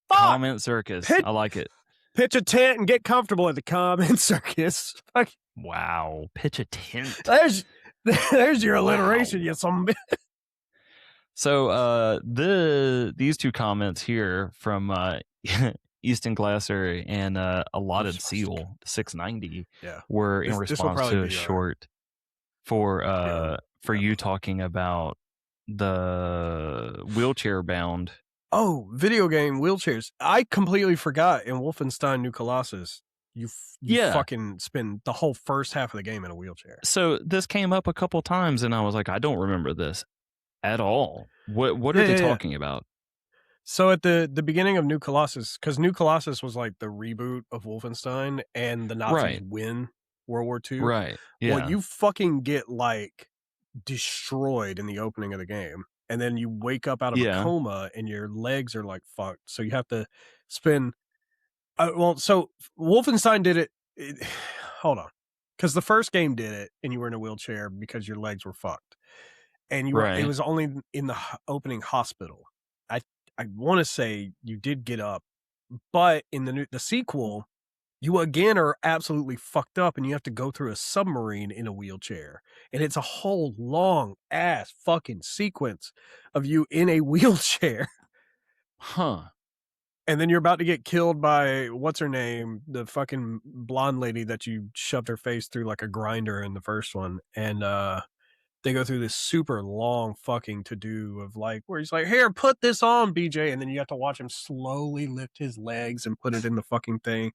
Fuck. Comment circus. I like it. Pitch a tent and get comfortable at the comment circus. Wow. Pitch a tent. There's your alliteration, you some bitch. So these two comments here from Easton Glasser and Allotted Seal 690 were in response to a short for you talking about the wheelchair bound. Oh, video game wheelchairs. I completely forgot in Wolfenstein New Colossus. You fucking spend the whole first half of the game in a wheelchair. So this came up a couple times and I was like, I don't remember this at all. What are they talking about? So at the beginning of New Colossus, because New Colossus was like the reboot of Wolfenstein and the Nazis win World War II. Right. Yeah. Well, you fucking get like destroyed in the opening of the game. And then you wake up out of a coma and your legs are like fucked. So you have to spend. So Wolfenstein did it. Hold on. Because the first game did it and you were in a wheelchair because your legs were fucked. And you were, it was only in the opening hospital. I want to say you did get up, but in the sequel, you again are absolutely fucked up and you have to go through a submarine in a wheelchair. And it's a whole long ass fucking sequence of you in a wheelchair. Huh. And then you're about to get killed by, what's her name? The fucking blonde lady that you shoved her face through like a grinder in the first one. And, they go through this super long fucking to-do of like, where he's like, here, put this on, BJ. And then you have to watch him slowly lift his legs and put it in the fucking thing.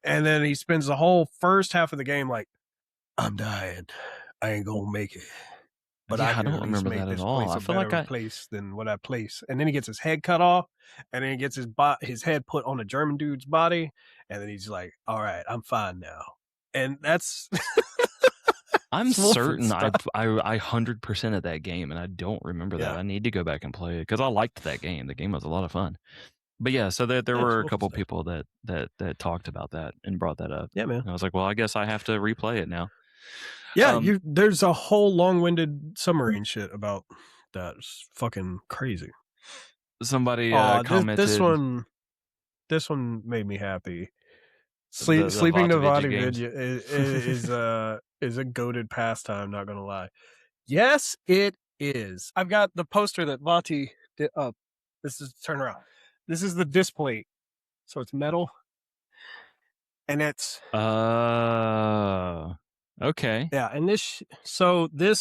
And then he spends the whole first half of the game like, I'm dying. I ain't gonna make it. But I don't remember that at all. I feel like a place than what I place. And then he gets his head cut off, and then he gets his head put on a German dude's body, and then he's like, all right, I'm fine now. And that's I'm certain I 100% of that game, and I don't remember that. I need to go back and play it because I liked that game. The game was a lot of fun. But yeah, so there were a couple people that talked about that and brought that up. Yeah, man. And I was like, well, I guess I have to replay it now. Yeah, there's a whole long-winded submarine shit about that. It's fucking crazy. Somebody commented. This one made me happy. Sleeping Vati Navati games. is a goated pastime, not gonna lie. Yes, it is. I've got the poster that Vati did up. This is turn around. This is the disc plate. So it's metal. And it's okay. yeah, and this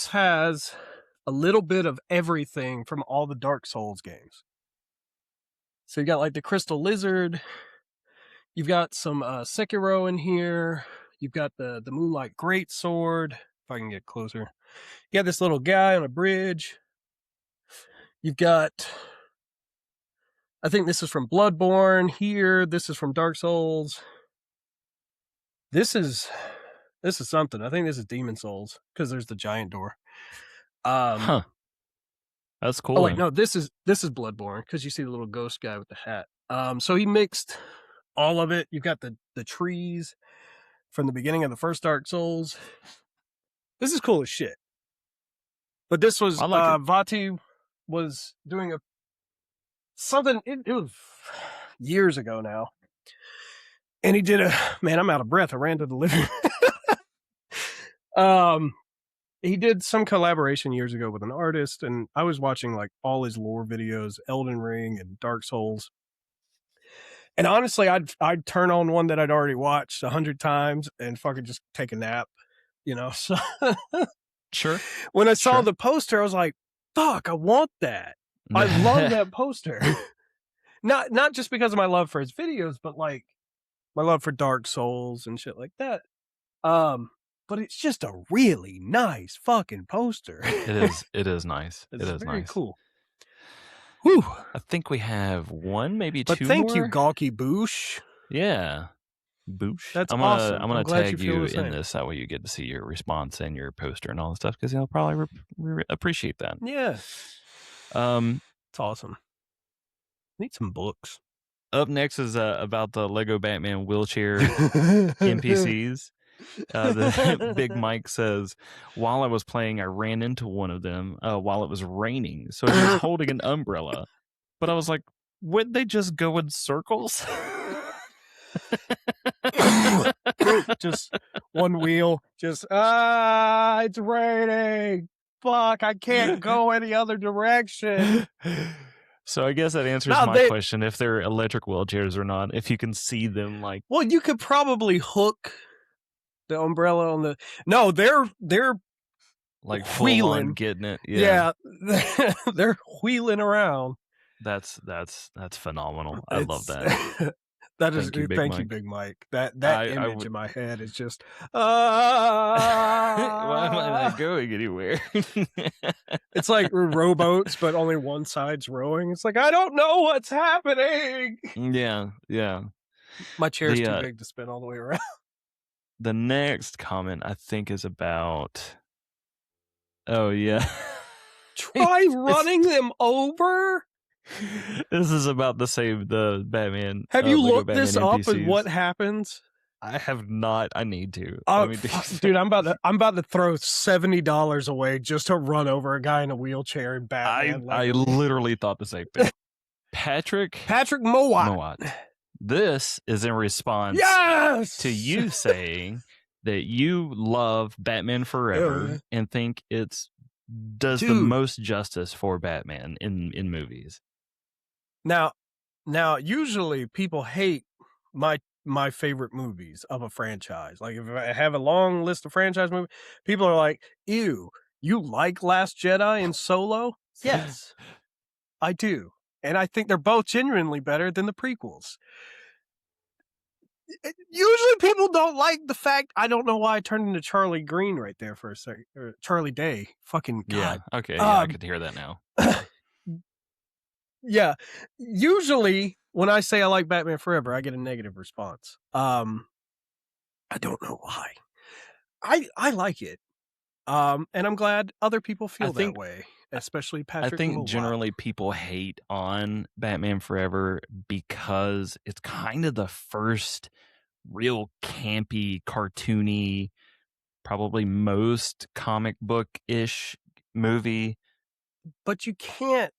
has a little bit of everything from all the Dark Souls games. So you got like the Crystal Lizard, you've got some Sekiro in here, you've got the Moonlight Greatsword, if I can get closer. You got this little guy on a bridge. You've got, I think this is from Bloodborne here, this is from Dark Souls. This is something. I think this is Demon Souls because there's the giant door. Huh. That's cool. Oh wait, no, this is Bloodborne because you see the little ghost guy with the hat. So he mixed all of it. You've got the trees from the beginning of the first Dark Souls. This is cool as shit. But this was Vati was doing something. It was years ago now, and he did man. I'm out of breath. I ran to the living room. He did some collaboration years ago with an artist, and I was watching like all his lore videos, Elden Ring and Dark Souls. And honestly, I'd turn on one that I'd already watched 100 times and fucking just take a nap, you know. So sure. When I saw the poster, I was like, "Fuck, I want that." I love that poster. Not just because of my love for his videos, but like my love for Dark Souls and shit like that. But it's just a really nice fucking poster. It is nice. It's very nice. cool. Whew. I think we have one, maybe but two thank more. you, Gawky Boosh. Yeah. Boosh. That's awesome. I'm gonna tag you in this. That way you get to see your response and your poster and all that stuff because he'll probably appreciate that. Yeah. It's awesome. Need some books. Up next is about the Lego Batman wheelchair NPCs. The Big Mike says, while I was playing, I ran into one of them while it was raining. So he was holding an umbrella. But I was like, wouldn't they just go in circles? Just one wheel. Just, it's raining. Fuck, I can't go any other direction. So I guess that answers my question, if they're electric wheelchairs or not, if you can see them like... Well, you could probably hook the umbrella on the... No, they're like wheeling. Full on getting it. Yeah. They're wheeling around. That's phenomenal. I love that. Thank you, Big Mike. That image in my head is just... Why am I not going anywhere? It's like rowboats, but only one side's rowing. It's like, I don't know what's happening. Yeah. My chair's too big to spin all the way around. The next comment, I think, is about... Oh, yeah. Try running them over? This is about the Batman. Have you looked Batman this NPCs. up and what happens? I have not. I need to. Dude, I'm about to throw $70 away just to run over a guy in a wheelchair in Batman. I literally thought the same thing. Patrick Mowat. This is in response to you saying that you love Batman Forever and think it's does the most justice for Batman in movies. Now, usually people hate my favorite movies of a franchise. Like if I have a long list of franchise movies, people are like, "Ew, you like Last Jedi and Solo?" Yes, I do, and I think they're both genuinely better than the prequels. Usually people don't like the fact, I don't know why I turned into Charlie Green right there for a second, or Charlie Day. Fucking God. Yeah, okay, I could hear that now. Yeah, usually when I say I like Batman Forever, I get a negative response. I don't know why. I like it, and I'm glad other people feel that way, especially Patrick. I think Mowat. Generally people hate on Batman Forever because it's kind of the first real campy, cartoony, probably most comic book-ish movie. But you can't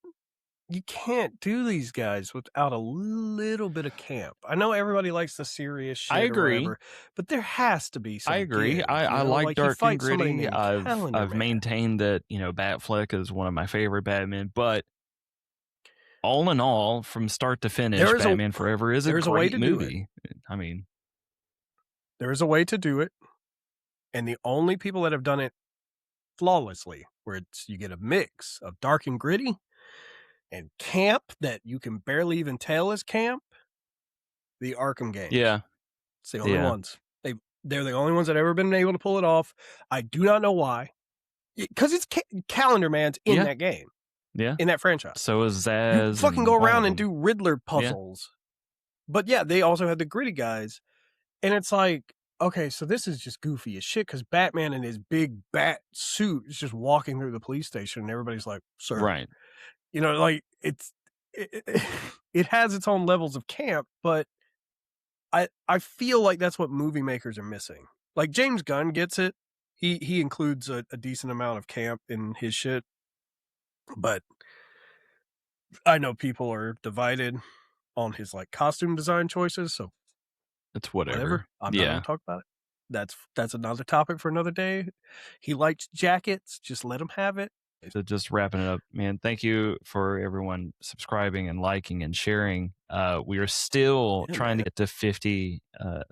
you can't do these guys without a little bit of camp. I know everybody likes the serious shit I or agree. whatever, but there has to be some I agree. give, I you know? like Like, he dark and fights somebody gritty. named Calendar I've Man. maintained that, you know, Batfleck is one of my favorite Batman, but all in all, from start to finish, Batman Forever is a there's a way great to do it. movie. I mean, There is a way to do it, and the only people that have done it flawlessly, where it's you get a mix of dark and gritty and camp that you can barely even tell is camp, the Arkham games. yeah. It's the only Yeah. ones. They're the only ones that have ever been able to pull it off. I do not know why. Because it's Calendar Man's in Yeah. that game. Yeah. In that franchise. So is You Zaz. fucking go all around of and them. do Riddler puzzles. But yeah, they also had the gritty guys. And it's like, okay, so this is just goofy as shit because Batman in his big bat suit is just walking through the police station and everybody's like, sir. Right. You know, like it has its own levels of camp, but I feel like that's what movie makers are missing. Like James Gunn gets it. He includes a decent amount of camp in his shit. But I know people are divided on his like costume design choices, so It's whatever. I'm not gonna talk about it. That's another topic for another day. He likes jackets, just let him have it. So just wrapping it up, man. Thank you for everyone subscribing and liking and sharing. We are still trying to get to 50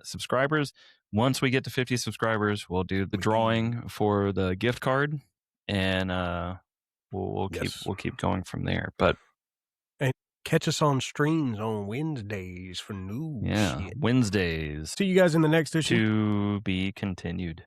subscribers. Once we get to 50 subscribers, we'll do the drawing for the gift card, and we'll keep going from there. But and catch us on streams on Wednesdays for new shit. Wednesdays. See you guys in the next issue. To be continued.